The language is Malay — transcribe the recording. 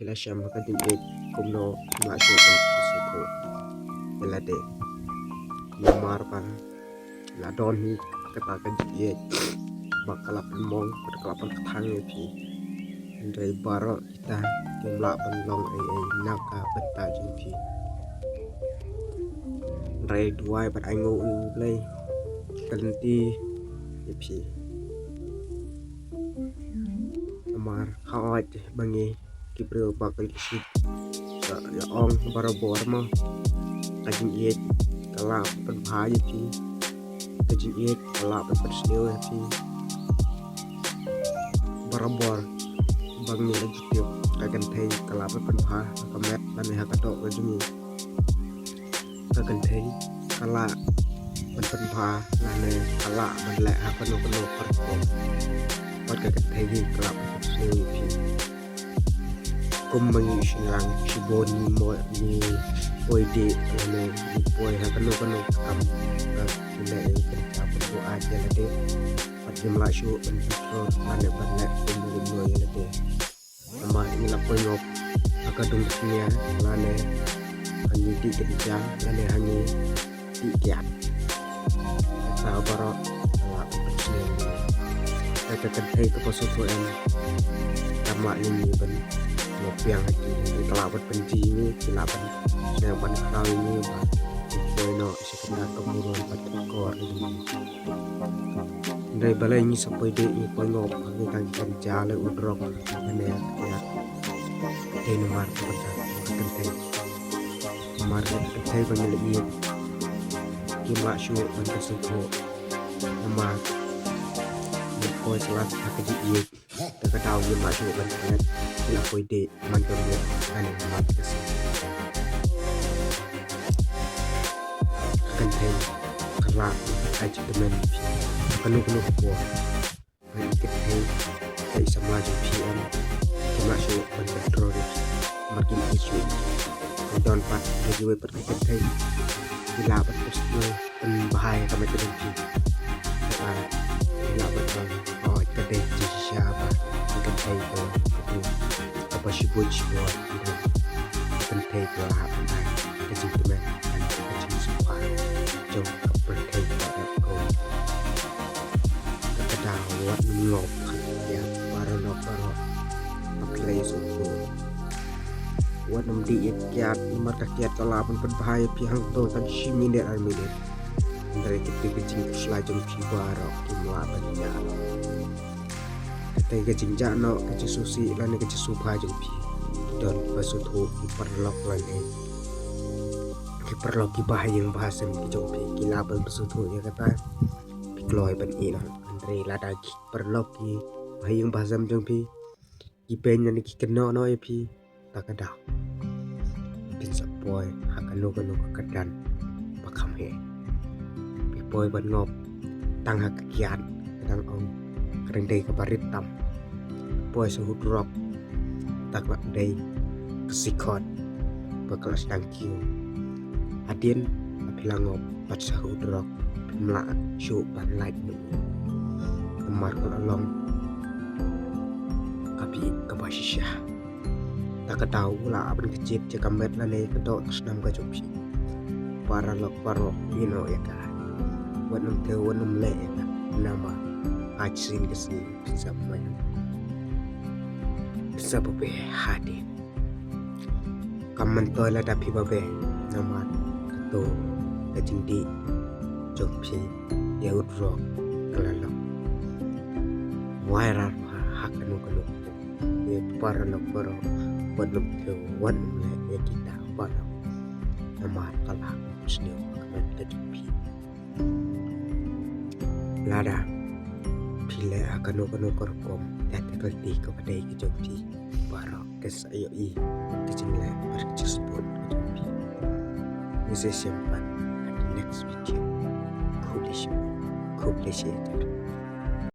pila siya makadimit kumno masukan kusito ilade lamar pan la don hi kata kajiye bakalapan mong bakalapan katang pi dari baro kita jumlah penlong naka benta jumpi dari dua pada angu ulay kanti pi amar hawat bangi kibro bakal isi ya ong baro bor mo kajin iet kala penbahaya pi kajin iet kala penpersnil pi baro bor bangi lagi kagan thei kala penbah kamet dan hakato rajumi kagan thei kala penbah lane kala banle hakano kono perko wat kagan thei kala penpersnil pi kum mangi silang sibon mo ni poide lane poi hakano kono kam ka ile kerja perko aja lade pat jumlah syu penpro lane banle kumbu lade sama ini lapoi ngop akadung nia lane hanyi di kerja lane hanyi di kiat sabaro ala persien kata kedai ke posutu en sama ini ben ngopiang lagi di kelabut penji ini kilapan saya ban kau ini bah koino sekedar kemuruan patkor dari balai ini sampai di ini ngop lagi kan kerja le udrok ane ya ini nomor penting nomor penting banyak lagi kimla syu mentesuko nomor koi selat akaji iya terkadang kimla syu penting kila koi de mantul ya ane nomor penting kerla aja temen penuh buah ikut dari semua PM cuma syu kontrol makin isu don pat juga pergi gila betul bahaya kami terjadi gila betul oh kedai siapa kedai itu apa sih buat kedai itu apa kedai teman kedai suka jom kedai itu kedai ngop ya para pakai suku wat di kiat mata kiat kalapan berbahaya pihak tu tan shimine armine dari kecing selajeng pibaro kimlapan ya kata kecing jano kecing susi lane kecing subha jeng pi don basutu perlok lane perlok bahaya yang bahasa jeng pi kilapan basutu ya kata pikloy ban ina andre ladagi perlok ki bahaya yang bahasa jeng pi ipen yang kikeno no ya pi takada bisa boy hakano kano kedan pakam he boy ban ngop tang hak kiat kadang ong kadang dei kabarit tam boy suhud rock tak lak dei kesikot bekelas tangkiu adien apila ngop pat sahud rock mla syu ban light nu kemar kolong kapi kabasisha tak tahu lah apa kecil cakap met lale kedok senam kacupi para lok paro ino ya kan wanum te wanum le ya kan nama acing kesini bisa main bisa babe hadi kaman toilet tapi babe nama to kecing di cupi ya udro kelalo wairar hakanu kanu ya para lok paro wanum te wanum le ya kita paro nama kalah musnil kaman kecupi lada pile akan kanu korkom dan terkati kepada kecupi paro kesayo I kecilnya berkecesput kecupi ini saya simpan di next video. Cool share.